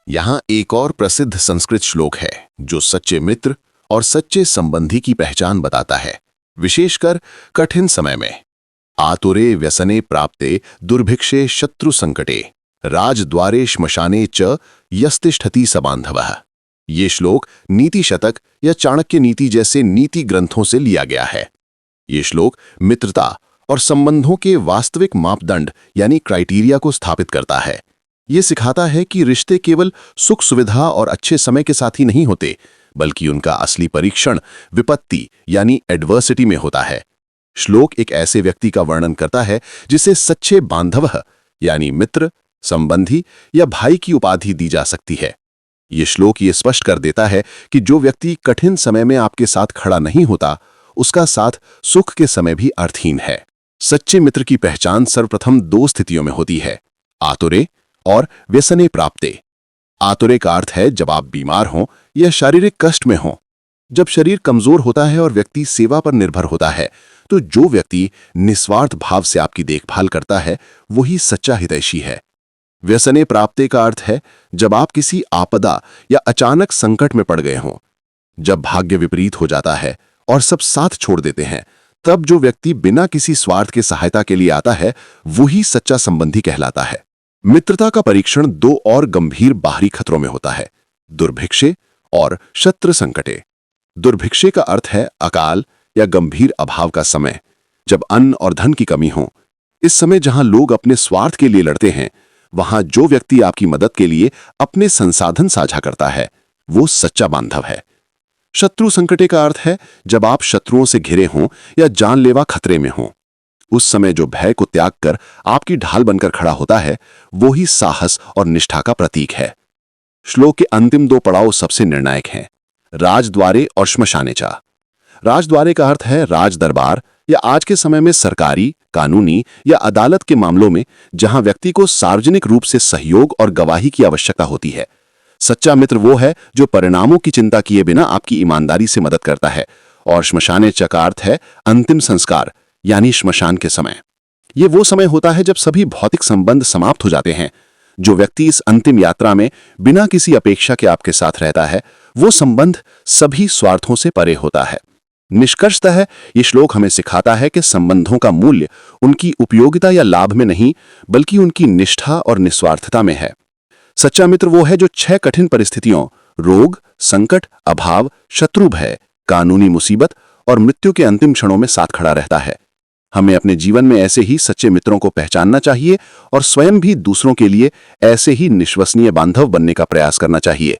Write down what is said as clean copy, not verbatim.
यहाँ एक और प्रसिद्ध संस्कृत श्लोक है जो सच्चे मित्र और सच्चे संबंधी की पहचान बताता है, विशेषकर कठिन समय में। आतुरे व्यसने प्राप्ते दुर्भिक्षे शत्रु संकटे राजद्वारे श्मशाने च यस्तिष्ठति स बांधवः। ये श्लोक नीति शतक या चाणक्य नीति जैसे नीति ग्रंथों से लिया गया है। ये श्लोक मित्रता और संबंधों के वास्तविक मापदंड यानी क्राइटेरिया को स्थापित करता है। ये सिखाता है कि रिश्ते केवल सुख सुविधा और अच्छे समय के साथ ही नहीं होते, बल्कि उनका असली परीक्षण विपत्ति यानी एडवर्सिटी में होता है। श्लोक एक ऐसे व्यक्ति का वर्णन करता है जिसे सच्चे बांधवः यानी मित्र, संबंधी या भाई की उपाधि दी जा सकती है। ये श्लोक ये स्पष्ट कर देता है कि जो व्यक्ति कठिन समय में आपके साथ खड़ा नहीं होता, उसका साथ सुख के समय भी अर्थहीन है। सच्चे मित्र की पहचान सर्वप्रथम दो स्थितियों में होती है, आतुरे और व्यसने प्राप्ते। आतुरे का अर्थ है जब आप बीमार हों या शारीरिक कष्ट में हों। जब शरीर कमजोर होता है और व्यक्ति सेवा पर निर्भर होता है, तो जो व्यक्ति निस्वार्थ भाव से आपकी देखभाल करता है वही सच्चा हितैषी है। व्यसने प्राप्ते का अर्थ है जब आप किसी आपदा या अचानक संकट में पड़ गए हों। जब भाग्य विपरीत हो जाता है और सब साथ छोड़ देते हैं, तब जो व्यक्ति बिना किसी स्वार्थ के सहायता के लिए आता है वही सच्चा संबंधी कहलाता है। मित्रता का परीक्षण दो और गंभीर बाहरी खतरों में होता है, दुर्भिक्षे और शत्रु संकटे। दुर्भिक्षे का अर्थ है अकाल या गंभीर अभाव का समय, जब अन्न और धन की कमी हो। इस समय जहां लोग अपने स्वार्थ के लिए लड़ते हैं, वहां जो व्यक्ति आपकी मदद के लिए अपने संसाधन साझा करता है वो सच्चा बांधव है। शत्रु संकटे का अर्थ है जब आप शत्रुओं से घिरे हों या जानलेवा खतरे में हों। उस समय जो भय को त्याग कर आपकी ढाल बनकर खड़ा होता है वो ही साहस और निष्ठा का प्रतीक है। श्लोक के अंतिम दो पड़ाव सबसे निर्णायक हैं, राजद्वारे और श्मशाने चा। राजद्वारे का अर्थ है राज दरबार या आज के समय में सरकारी, कानूनी या अदालत के मामलों में जहां व्यक्ति को सार्वजनिक रूप से सहयोग और गवाही की आवश्यकता होती है। सच्चा मित्र वो है जो परिणामों की चिंता किए बिना आपकी ईमानदारी से मदद करता है। और श्मशाने च का अर्थ है अंतिम संस्कार यानी श्मशान के समय। ये वो समय होता है जब सभी भौतिक संबंध समाप्त हो जाते हैं। जो व्यक्ति इस अंतिम यात्रा में बिना किसी अपेक्षा के आपके साथ रहता है वो संबंध सभी स्वार्थों से परे होता है। निष्कर्षतः ये श्लोक हमें सिखाता है कि संबंधों का मूल्य उनकी उपयोगिता या लाभ में नहीं, बल्कि उनकी निष्ठा और निस्वार्थता में है। सच्चा मित्र वो है जो 6 कठिन परिस्थितियों रोग, संकट, अभाव, शत्रु भय, कानूनी मुसीबत और मृत्यु के अंतिम क्षणों में साथ खड़ा रहता है। हमें अपने जीवन में ऐसे ही सच्चे मित्रों को पहचानना चाहिए और स्वयं भी दूसरों के लिए ऐसे ही विश्वसनीय बांधव बनने का प्रयास करना चाहिए।